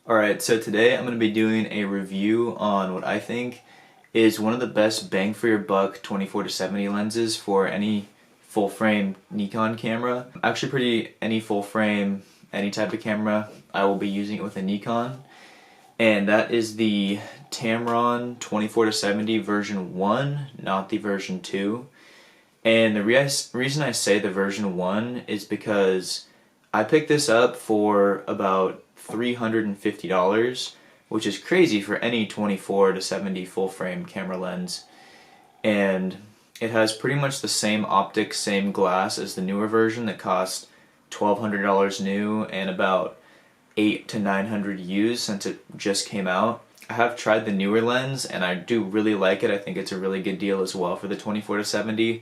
Alright, so today I'm going to be doing a review on what I think is one of the best bang for your buck 24-70 lenses for any full frame Nikon camera. Actually any full frame, any type of camera, I will be using it with a Nikon. And that is the Tamron 24-70 version 1, not the version 2. And the reason I say the version 1 is because I picked this up for about $350, which is crazy for any 24-70 full frame camera lens. And it has pretty much the same optics, same glass as the newer version that cost $1,200 new and about $800 to $900 used since it just came out. I have tried the newer lens and I do really like it. I think it's a really good deal as well for the 24-70,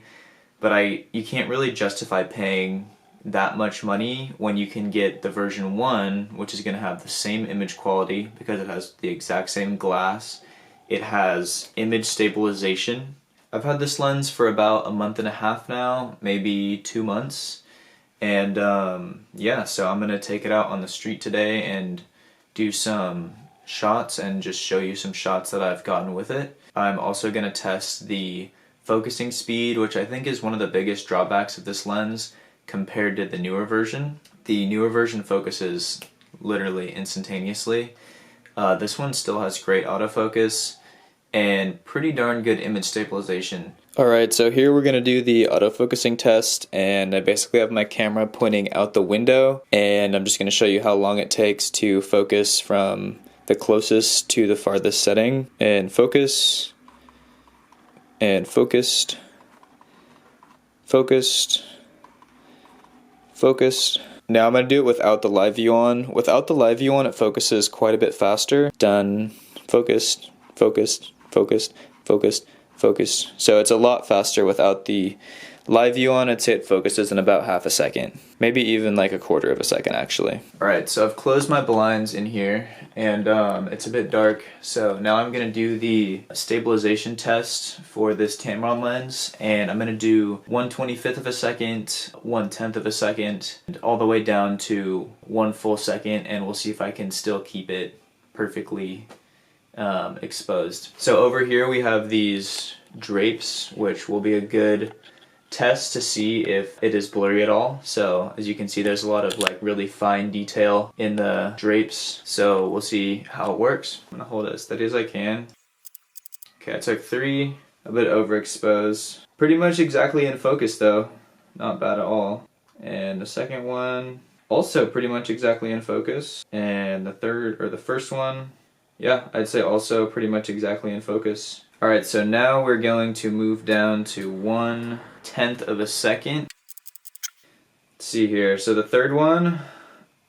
but you can't really justify paying that much money when you can get the version 1, which is going to have the same image quality because it has the exact same glass. It has image stabilization. I've had this lens for about a month and a half now, maybe 2 months. And yeah, so I'm going to take it out on the street today and do some shots and just show you some shots that I've gotten with it. I'm also going to test the focusing speed, which I think is one of the biggest drawbacks of this lens compared to the newer version. The newer version focuses literally instantaneously. This one still has great autofocus and pretty darn good image stabilization. Alright, so here we're going to do the autofocusing test, and I basically have my camera pointing out the window, and I'm just going to show you how long it takes to focus from the closest to the farthest setting. And focus, and focused, focused, focused. Now I'm going to do it without the live view on. Without the live view on, it focuses quite a bit faster. Done. Focused, focused, focused, focused, focused. So it's a lot faster without the live view on. I'd say it focuses in about half a second. Maybe even like a quarter of a second actually. Alright, so I've closed my blinds in here and it's a bit dark. So now I'm going to do the stabilization test for this Tamron lens, and I'm going to do 1/25th of a second, 1/10 of a second, and all the way down to 1 full second, and we'll see if I can still keep it perfectly exposed. So over here we have these drapes, which will be a good test to see if it is blurry at all. So as you can see, there's a lot of like really fine detail in the drapes, so we'll see how it works. I'm gonna hold it as steady as I can. Okay, I took 3, a bit overexposed. Pretty much exactly in focus though, not bad at all. And the second one, also pretty much exactly in focus. And the first one, yeah, I'd say also pretty much exactly in focus. Alright, so now we're going to move down to 1/10 of a second. Let's see here, so the third one,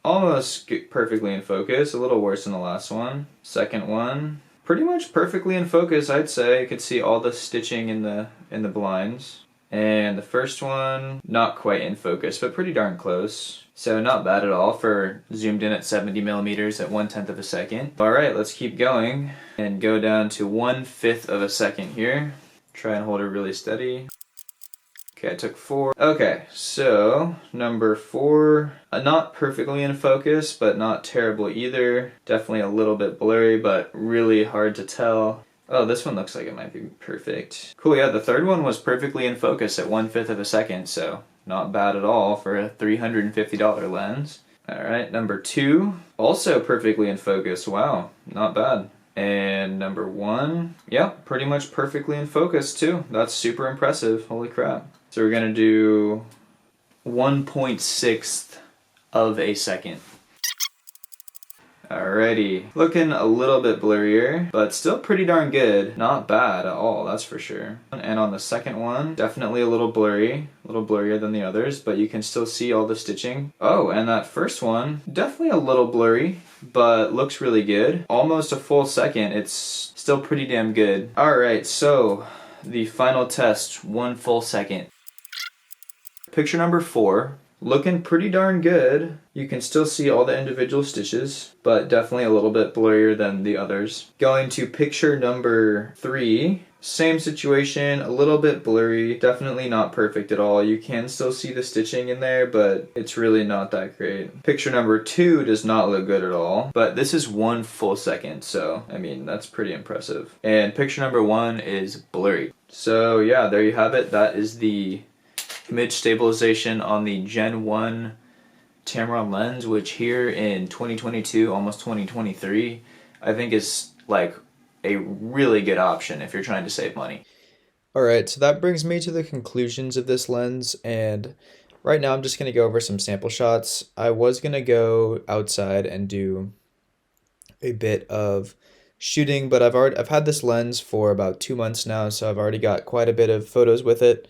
almost perfectly in focus, a little worse than the last one. Second one, pretty much perfectly in focus, I'd say. You could see all the stitching in the blinds. And the first one, not quite in focus, but pretty darn close. So not bad at all for zoomed in at 70mm at 1/10 of a second. Alright, let's keep going and go down to 1/5 of a second here. Try and hold it really steady. Okay, I took 4. Okay, so number 4, not perfectly in focus, but not terrible either. Definitely a little bit blurry, but really hard to tell. Oh, this one looks like it might be perfect. Cool, yeah, the third one was perfectly in focus at 1/5 of a second, so not bad at all for a $350 lens. Alright, number 2, also perfectly in focus. Wow, not bad. And number 1, yeah, pretty much perfectly in focus too. That's super impressive, holy crap. So we're gonna do 1/6 of a second. Alrighty, looking a little bit blurrier, but still pretty darn good. Not bad at all, that's for sure. And on the second one, definitely a little blurry, a little blurrier than the others, but you can still see all the stitching. Oh, and that first one, definitely a little blurry, but looks really good. Almost a full second, it's still pretty damn good. Alright, so the final test, 1 full second. Picture number 4. looking pretty darn good. You can still see all the individual stitches, but definitely a little bit blurrier than the others. Going to picture number 3. Same situation, a little bit blurry, definitely not perfect at all. You can still see the stitching in there, but it's really not that great. Picture number 2 does not look good at all, but this is 1 full second, so I mean, that's pretty impressive. And picture number 1 is blurry. So yeah, there you have it. That is the image stabilization on the Gen 1 Tamron lens, which here in 2022, almost 2023, I think is like a really good option if you're trying to save money. Alright, so that brings me to the conclusions of this lens, and right now I'm just going to go over some sample shots. I was going to go outside and do a bit of shooting, but I've had this lens for about 2 months now, so I've already got quite a bit of photos with it.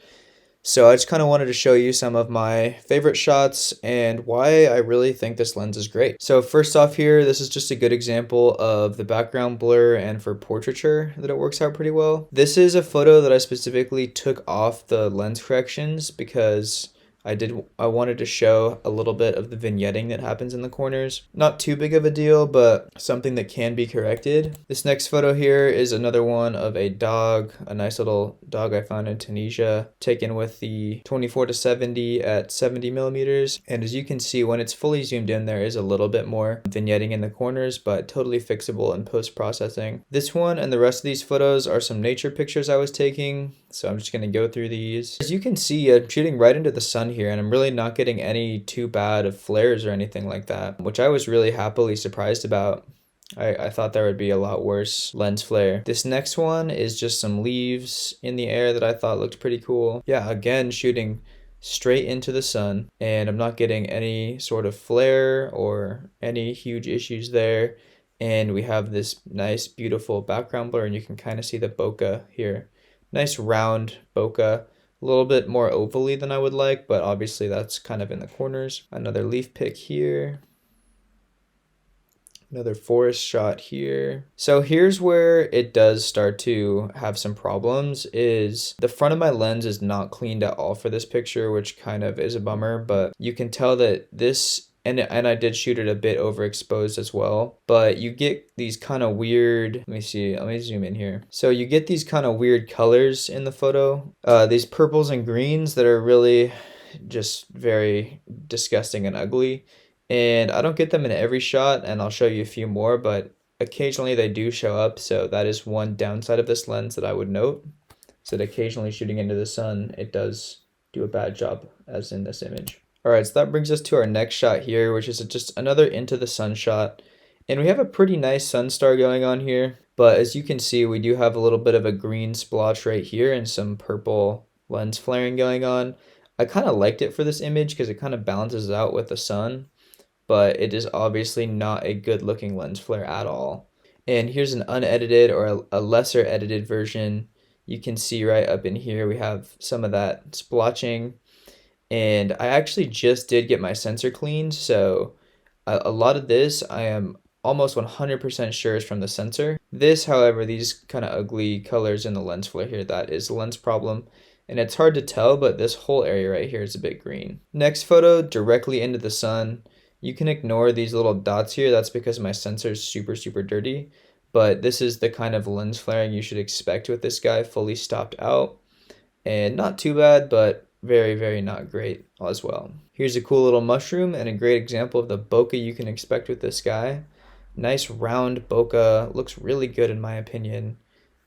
So I just kind of wanted to show you some of my favorite shots and why I really think this lens is great. So first off here, this is just a good example of the background blur and for portraiture that it works out pretty well. This is a photo that I specifically took off the lens corrections because I wanted to show a little bit of the vignetting that happens in the corners. Not too big of a deal, but something that can be corrected. This next photo here is another one of a dog, a nice little dog I found in Tunisia, taken with the 24-70 at 70 millimeters. And as you can see, when it's fully zoomed in, there is a little bit more vignetting in the corners, but totally fixable in post-processing. This one and the rest of these photos are some nature pictures I was taking, so I'm just going to go through these. As you can see, I'm shooting right into the sun here, and I'm really not getting any too bad of flares or anything like that, which I was really happily surprised about. I thought there would be a lot worse lens flare. This next one is just some leaves in the air that I thought looked pretty cool. Yeah, again, shooting straight into the sun, and I'm not getting any sort of flare or any huge issues there. And we have this nice, beautiful background blur, and you can kind of see the bokeh here. Nice round bokeh, a little bit more ovally than I would like, but obviously that's kind of in the corners. Another leaf pick here. Another forest shot here. So here's where it does start to have some problems, is the front of my lens is not cleaned at all for this picture, which kind of is a bummer, but you can tell that this, and I did shoot it a bit overexposed as well, but you get these kind of weird, let me zoom in here. So you get these kind of weird colors in the photo, these purples and greens that are really just very disgusting and ugly. And I don't get them in every shot, and I'll show you a few more, but occasionally they do show up, so that is one downside of this lens that I would note, is that occasionally shooting into the sun, it does do a bad job, as in this image. Alright, so that brings us to our next shot here, which is just another into the sun shot. And we have a pretty nice sun star going on here, but as you can see, we do have a little bit of a green splotch right here and some purple lens flaring going on. I kind of liked it for this image because it kind of balances out with the sun, but it is obviously not a good looking lens flare at all. And here's an unedited or a lesser edited version. You can see right up in here we have some of that splotching, and I actually just did get my sensor cleaned, so a lot of this I am almost 100% sure is from the sensor. This, however, these kind of ugly colors in the lens flare here, that is a lens problem. And it's hard to tell, but this whole area right here is a bit green. Next photo, directly into the sun. You can ignore these little dots here. That's because my sensor is super, super dirty. But this is the kind of lens flaring you should expect with this guy, fully stopped out. And not too bad, but very, very not great as well. Here's a cool little mushroom and a great example of the bokeh you can expect with this guy. Nice round bokeh, looks really good in my opinion,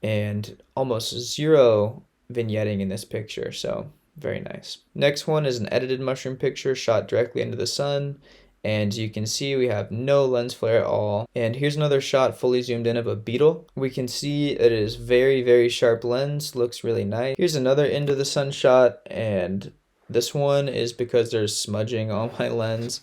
and almost zero vignetting in this picture, so very nice. Next one is an edited mushroom picture shot directly into the sun, and you can see we have no lens flare at all. And here's another shot fully zoomed in of a beetle. We can see it is very, very sharp lens, looks really nice. Here's another into the sun shot, and this one is because there's smudging on my lens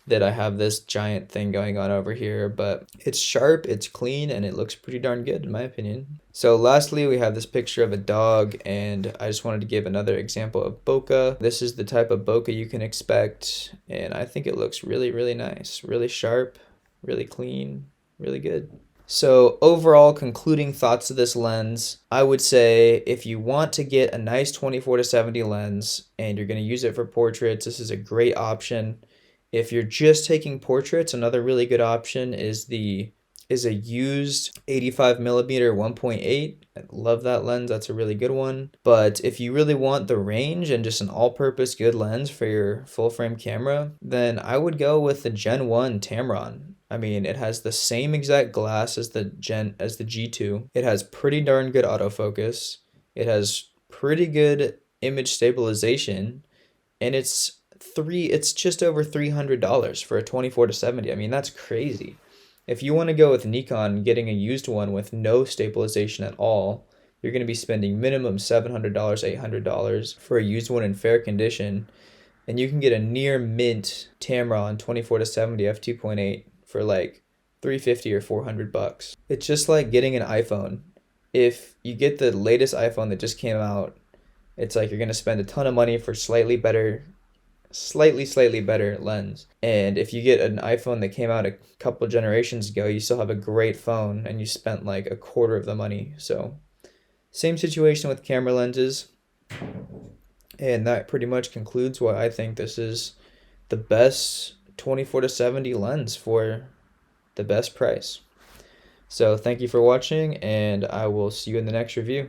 that I have this giant thing going on over here, but it's sharp, it's clean, and it looks pretty darn good in my opinion. So lastly, we have this picture of a dog, and I just wanted to give another example of bokeh. This is the type of bokeh you can expect, and I think it looks really, really nice, really sharp, really clean, really good. So overall, concluding thoughts of this lens, I would say if you want to get a nice 24-70 lens and you're going to use it for portraits, this is a great option. If you're just taking portraits, another really good option is a used 85 millimeter 1.8. I love that lens. That's a really good one. But if you really want the range and just an all-purpose good lens for your full-frame camera, then I would go with the Gen 1 Tamron. I mean, it has the same exact glass as the G2. It has pretty darn good autofocus. It has pretty good image stabilization, and it's just over $300 for a 24-70. I mean, that's crazy. If you want to go with Nikon, getting a used one with no stabilization at all, you're going to be spending minimum $700, $800 for a used one in fair condition, and you can get a near mint Tamron 24-70 f2.8 for like $350 or $400. It's just like getting an iPhone. If you get the latest iPhone that just came out, it's like you're going to spend a ton of money for slightly better lens. And if you get an iPhone that came out a couple generations ago, you still have a great phone and you spent like a quarter of the money. So same situation with camera lenses. And that pretty much concludes why I think this is the best 24-70 lens for the best price. So thank you for watching, and I will see you in the next review.